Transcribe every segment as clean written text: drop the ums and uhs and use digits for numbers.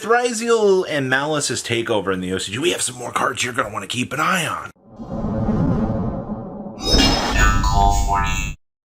With Ryziel and Malice's takeover in the OCG, we have some more cards you're going to want to keep an eye on.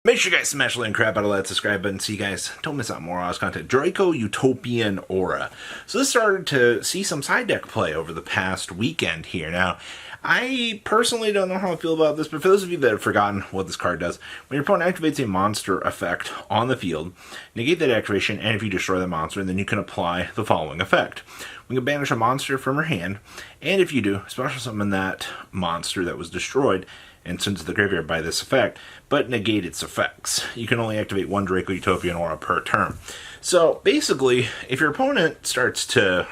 Make sure you guys smash the like and crap out of that subscribe button so you guys don't miss out on more awesome content. Draco-Utopian Aura. So this started to see some side deck play over the past weekend here. Now, I personally don't know how I feel about this, but for those of you that have forgotten what this card does, when your opponent activates a monster effect on the field, negate that activation, and if you destroy the monster, then you can apply the following effect. We can banish a monster from your hand, and if you do, special summon that monster that was destroyed and send to the graveyard by this effect, but negate its effects. You can only activate one Draco-Utopian Aura per turn. So basically, if your opponent starts to...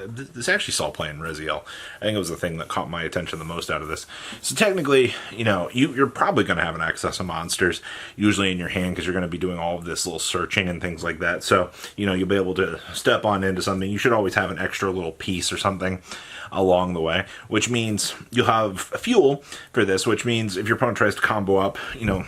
This actually saw play in Ryziel. I think it was the thing that caught my attention the most out of this. So technically, you know, you're probably going to have an excess of monsters, usually in your hand, because you're going to be doing all of this little searching and things like that. So, you know, you'll be able to step on into something. You should always have an extra little piece or something along the way, which means you'll have fuel for this, which means if your opponent tries to combo up, you know,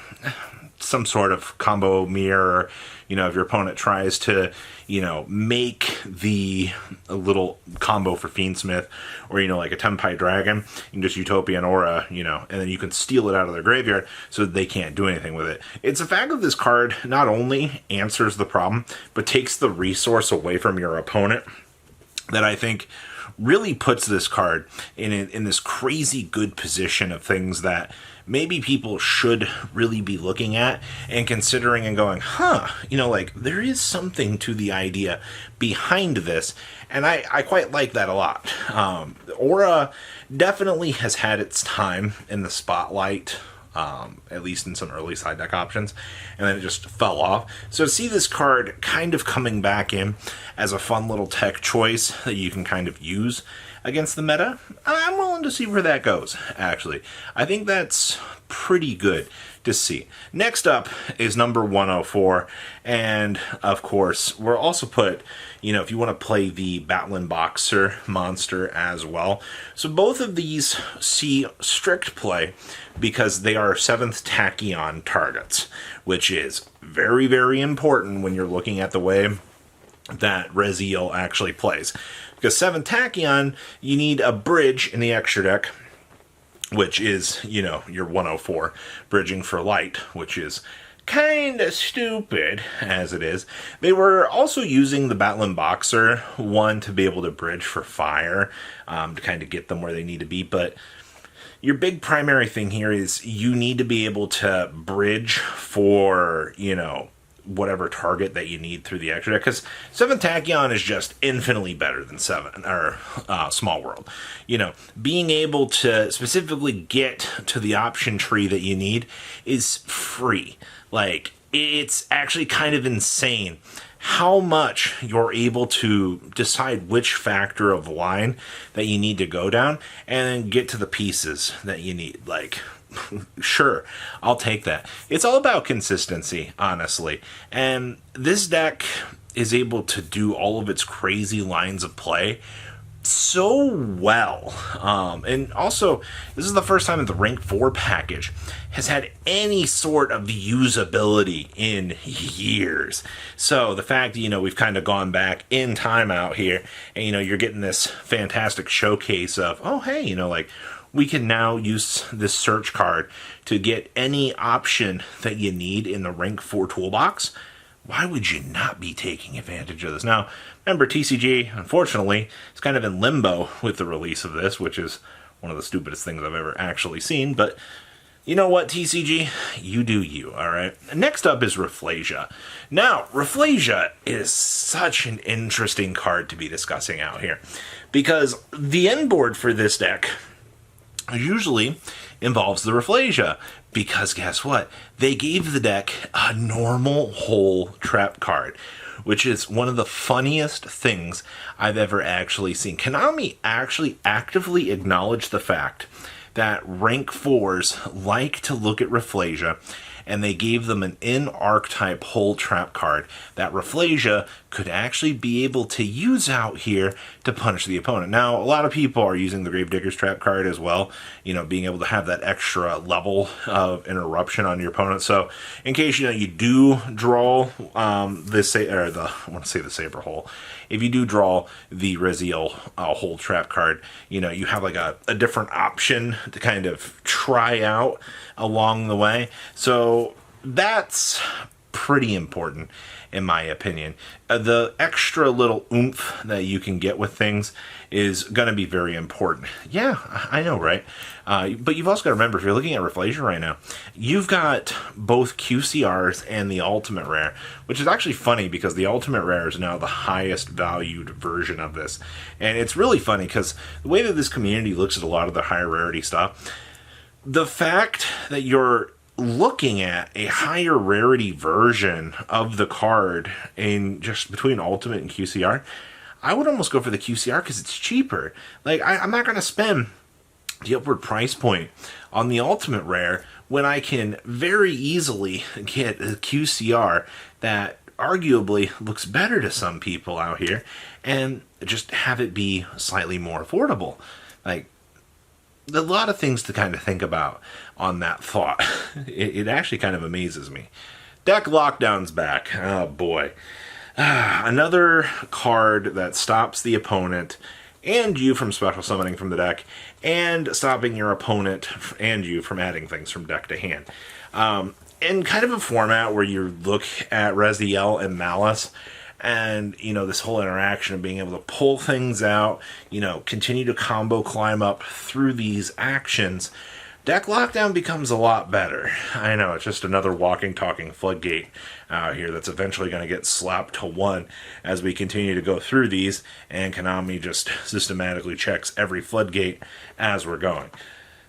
some sort of combo mirror, you know, if your opponent tries to, you know, make a little combo for Fiendsmith, or, you know, like a Tempite Dragon, you can just Utopian Aura, you know, and then you can steal it out of their graveyard so that they can't do anything with it. It's the fact that this card not only answers the problem, but takes the resource away from your opponent that I think really puts this card in this crazy good position of things that maybe people should really be looking at and considering and going, huh, you know, like, there is something to the idea behind this, and I quite like that a lot. Aura definitely has had its time in the spotlight, at least in some early side deck options, and then it just fell off. So to see this card kind of coming back in as a fun little tech choice that you can kind of use against the meta, I'm willing to see where that goes, actually. I think that's pretty good to see. Next up is number 104, and of course, we'll also put, you know, if you want to play the Battling Boxer monster as well. So both of these see strict play because they are 7th Tachyon targets, which is very, very important when you're looking at the way that Ryziel actually plays. Because 7th Tachyon, you need a bridge in the extra deck, which is, you know, your 104, bridging for light, which is kind of stupid as it is. They were also using the Battling Boxer one to be able to bridge for fire, to kind of get them where they need to be, but your big primary thing here is you need to be able to bridge for, you know, whatever target that you need through the extra deck, because 7th Tachyon is just infinitely better than Small World. You know, being able to specifically get to the option tree that you need is free. Like, it's actually kind of insane how much you're able to decide which factor of line that you need to go down and then get to the pieces that you need. Like, sure, I'll take that. It's all about consistency, honestly. And this deck is able to do all of its crazy lines of play so well. And also, this is the first time that the Rank 4 package has had any sort of usability in years. So the fact that, you know, we've kind of gone back in time out here, and, you know, you're getting this fantastic showcase of, oh, hey, you know, like, we can now use this search card to get any option that you need in the Rank 4 toolbox. Why would you not be taking advantage of this? Now, remember, TCG, unfortunately, is kind of in limbo with the release of this, which is one of the stupidest things I've ever actually seen. But you know what, TCG? You do you, all right? Next up is Rafflesia. Now, Rafflesia is such an interesting card to be discussing out here, because the end board for this deck usually involves the Rafflesia, because guess what? They gave the deck a normal whole trap card, which is one of the funniest things I've ever actually seen. Konami actually actively acknowledged the fact that rank 4s like to look at Rafflesia, and they gave them an in-archetype whole trap card that Rafflesia could actually be able to use out here to punish the opponent. Now, a lot of people are using the Gravedigger's Trap card as well, being able to have that extra level of interruption on your opponent. So in case you do draw I want to say the Saber Hole. If you do draw the Raziel Hole Trap card, you have like a different option to kind of try out along the way. So that's pretty important, in my opinion. The extra little oomph that you can get with things is going to be very important. Yeah, I know, right? But you've also got to remember, if you're looking at Rafflesia right now, you've got both QCRs and the Ultimate Rare, which is actually funny because the Ultimate Rare is now the highest valued version of this. And it's really funny because the way that this community looks at a lot of the higher rarity stuff, the fact that you're looking at a higher rarity version of the card in just between Ultimate and QCR, I would almost go for the QCR because it's cheaper. Like, I'm not going to spend the upward price point on the Ultimate Rare when I can very easily get a QCR that arguably looks better to some people out here and just have it be slightly more affordable. Like, a lot of things to kind of think about on that thought. It actually kind of amazes me. Deck Lockdown's back. Oh boy. Another card that stops the opponent and you from special summoning from the deck, and stopping your opponent and you from adding things from deck to hand. In kind of a format where you look at Raziel and Malice, and, this whole interaction of being able to pull things out, continue to combo climb up through these actions, Deck Lockdown becomes a lot better. I know, it's just another walking, talking floodgate out here that's eventually going to get slapped to 1 as we continue to go through these, and Konami just systematically checks every floodgate as we're going.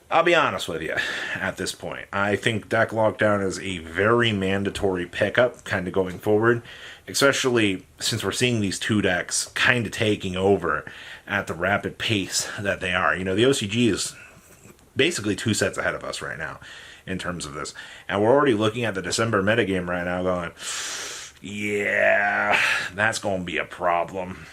I'll be honest with you at this point. I think Deck Lockdown is a very mandatory pickup kind of going forward, especially since we're seeing these two decks kind of taking over at the rapid pace that they are. The OCG is basically 2 sets ahead of us right now in terms of this. And we're already looking at the December metagame right now going, yeah, that's going to be a problem.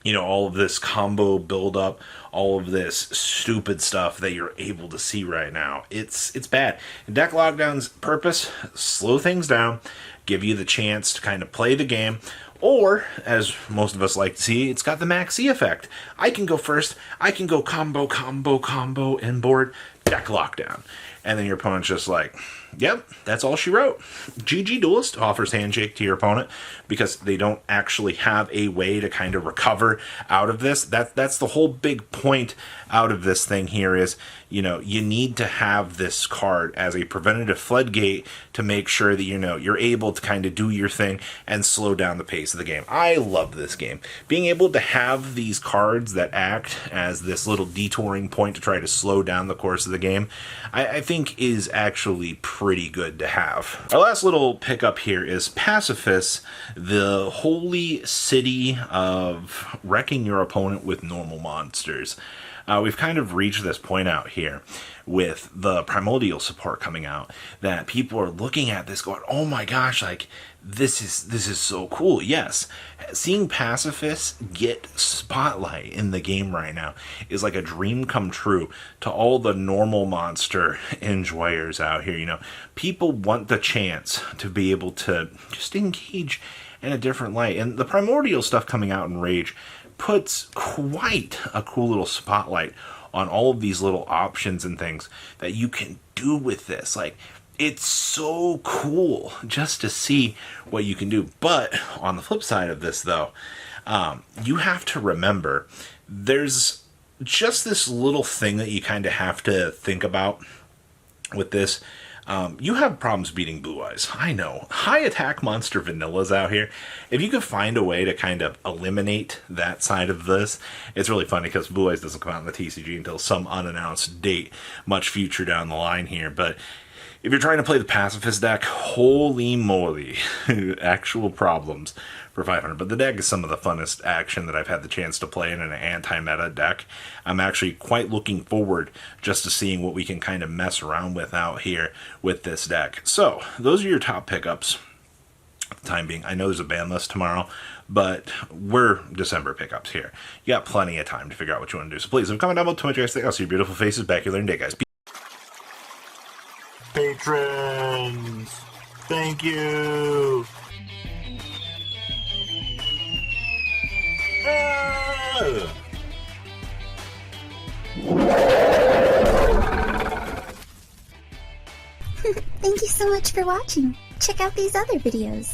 All of this combo build-up, all of this stupid stuff that you're able to see right now. It's bad. And Deck Lockdown's purpose, slow things down, give you the chance to kind of play the game, or, as most of us like to see, it's got the Maxi effect. I can go first, I can go combo, and board, Deck Lockdown. And then your opponent's just like, yep, that's all she wrote. GG Duelist offers Handshake to your opponent because they don't actually have a way to kind of recover out of this. That's the whole big point out of this thing here is, you need to have this card as a preventative floodgate to make sure that, you're able to kind of do your thing and slow down the pace of the game. I love this game. Being able to have these cards that act as this little detouring point to try to slow down the course of the game, I think is actually pretty good to have. Our last little pickup here is Pacifis, the holy city of wrecking your opponent with normal monsters. We've kind of reached this point out here with the Primordial support coming out that people are looking at this going, oh my gosh, like this is so cool. Yes, seeing Pacifis get spotlight in the game right now is like a dream come true to all the normal monster enjoyers out here. People want the chance to be able to just engage in a different light, and the Primordial stuff coming out in Rage puts quite a cool little spotlight on all of these little options and things that you can do with this. Like, it's so cool just to see what you can do. But on the flip side of this, though, you have to remember there's just this little thing that you kind of have to think about with this. You have problems beating Blue Eyes. I know. High attack monster vanillas out here. If you could find a way to kind of eliminate that side of this, it's really funny because Blue Eyes doesn't come out in the TCG until some unannounced date, much future down the line here. But if you're trying to play the Pacifist deck, holy moly, actual problems for 500. But the deck is some of the funnest action that I've had the chance to play in an anti-meta deck. I'm actually quite looking forward just to seeing what we can kind of mess around with out here with this deck. So, those are your top pickups for the time being. I know there's a ban list tomorrow, but we're December pickups here. You got plenty of time to figure out what you want to do. So please, I'm coming down below to what you guys think. I'll see your beautiful faces back here later in the day, guys. Patrons, thank you. Thank you so much for watching. Check out these other videos.